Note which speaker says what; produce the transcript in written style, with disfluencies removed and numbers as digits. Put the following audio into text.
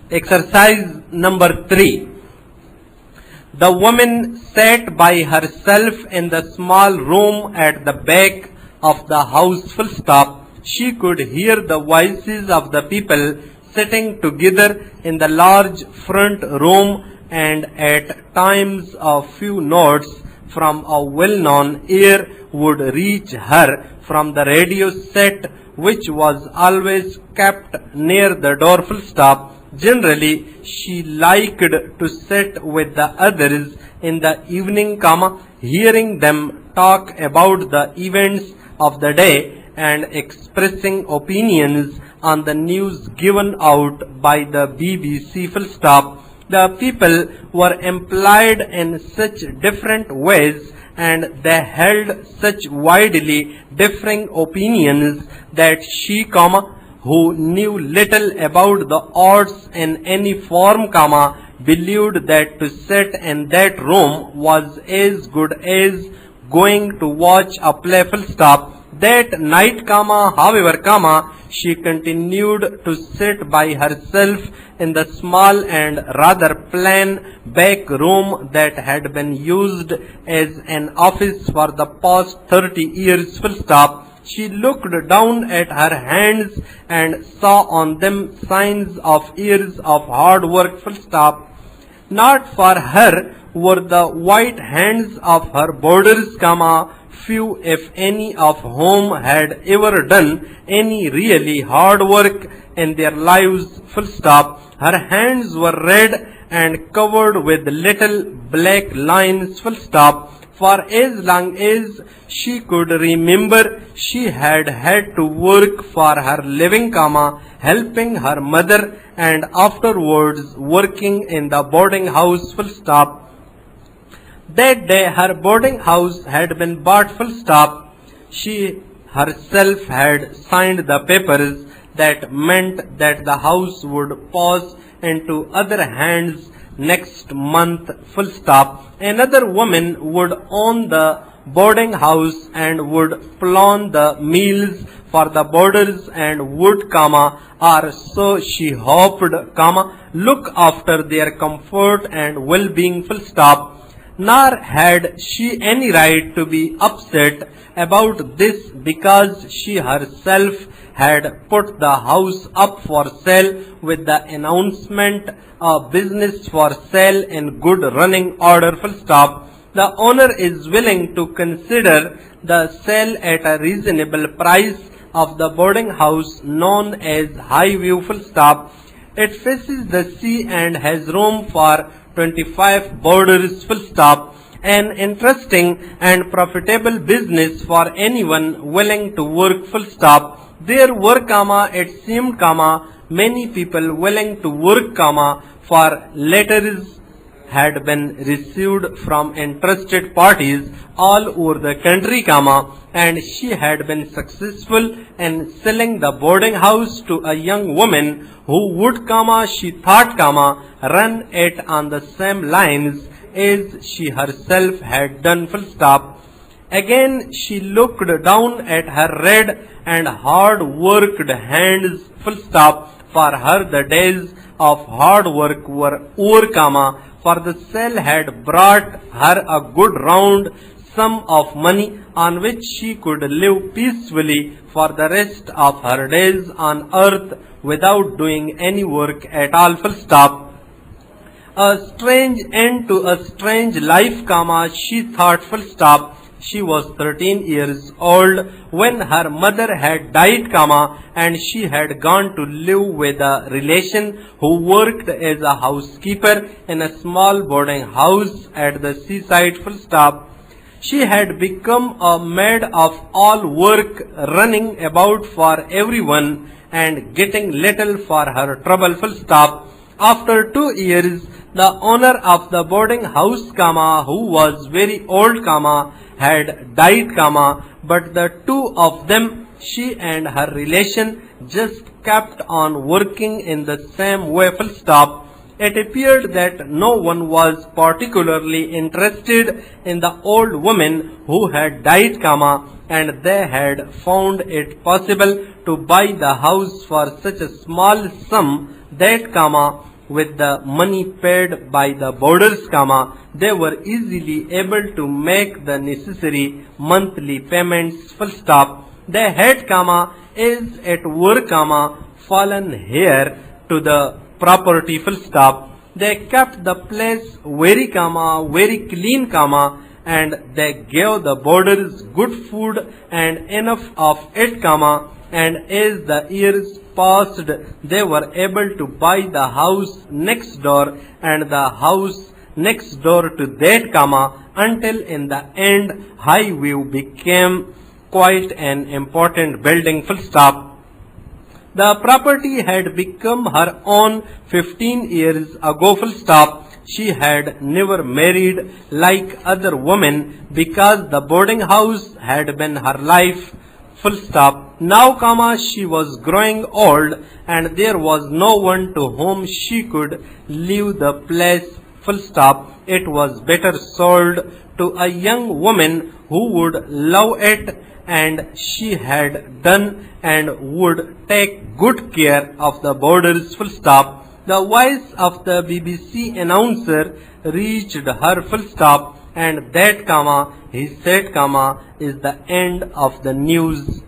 Speaker 1: Exercise number 3. The woman sat by herself in the small room at the back of the house. Full stop. She could hear the voices of the people sitting together in the large front room, and at times a few notes from a well-known air would reach her from the radio set, which was always kept near the door. Full stop. Generally, she liked to sit with the others in the evening, hearing them talk about the events of the day and expressing opinions on the news given out by the BBC. Full stop. The people were employed in such different ways, and they held such widely differing opinions that she, who knew little about the arts in any form, believed that to sit in that room was as good as going to watch a play. Full stop. That night, however, she continued to sit by herself in the small and rather plain back room that had been used as an office for the past 30 years. Full stop. She looked down at her hands and saw on them signs of years of hard work. Full stop. Not for her were the white hands of her boarders, few if any of whom had ever done any really hard work in their lives. Full stop. Her hands were red and covered with little black lines. Full stop. For as long as she could remember, she had had to work for her living, helping her mother, and afterwards working in the boarding house. Full stop. That day her boarding house had been bought. Full stop. She herself had signed the papers that meant that the house would pass into other hands next month. Full stop. Another woman would own the boarding house and would plan the meals for the boarders and would, or so she hoped, look after their comfort and well-being. Full stop. Nor had she any right to be upset about this, because she herself had put the house up for sale with the announcement, a business for sale in good running order. Full stop. The owner is willing to consider the sale at a reasonable price of the boarding house known as Highview. Full stop. It faces the sea and has room for 25 boarders. Full stop. An interesting and profitable business for anyone willing to work. Full stop. There were, it seemed, many people willing to work, for letters had been received from interested parties all over the country, and she had been successful in selling the boarding house to a young woman who would, she thought, run it on the same lines as she herself had done. Full stop. Again she looked down at her red and hard worked hands. Full stop. For her the days of hard work were over, for the sale had brought her a good round sum of money on which she could live peacefully for the rest of her days on earth without doing any work at all. Full stop. A strange end to a strange life, she thought. Full stop. She was 13 years old when her mother had died, and she had gone to live with a relation who worked as a housekeeper in a small boarding house at the seaside. Full stop. She had become a maid of all work, running about for everyone and getting little for her trouble. Full stop. After 2 years, the owner of the boarding house, who was very old, had died, but the two of them, she and her relation, just kept on working in the same way. Full stop. It appeared that no one was particularly interested in the old woman who had died, and they had found it possible to buy the house for such a small sum that, with the money paid by the boarders, they were easily able to make the necessary monthly payments, They had, is at work, fallen heir to the property, They kept the place very, very clean, and they gave the boarders good food and enough of it, and as the years passed, they were able to buy the house next door and the house next door to that, until in the end Highview became quite an important building, The property had become her own 15 years ago, She had never married like other women because the boarding house had been her life, Now, she was growing old and there was no one to whom she could leave the place, It was better sold to a young woman who would love it, and she had done and would take good care of the boarders, The voice of the BBC announcer reached her, and that, he said, is the end of the news,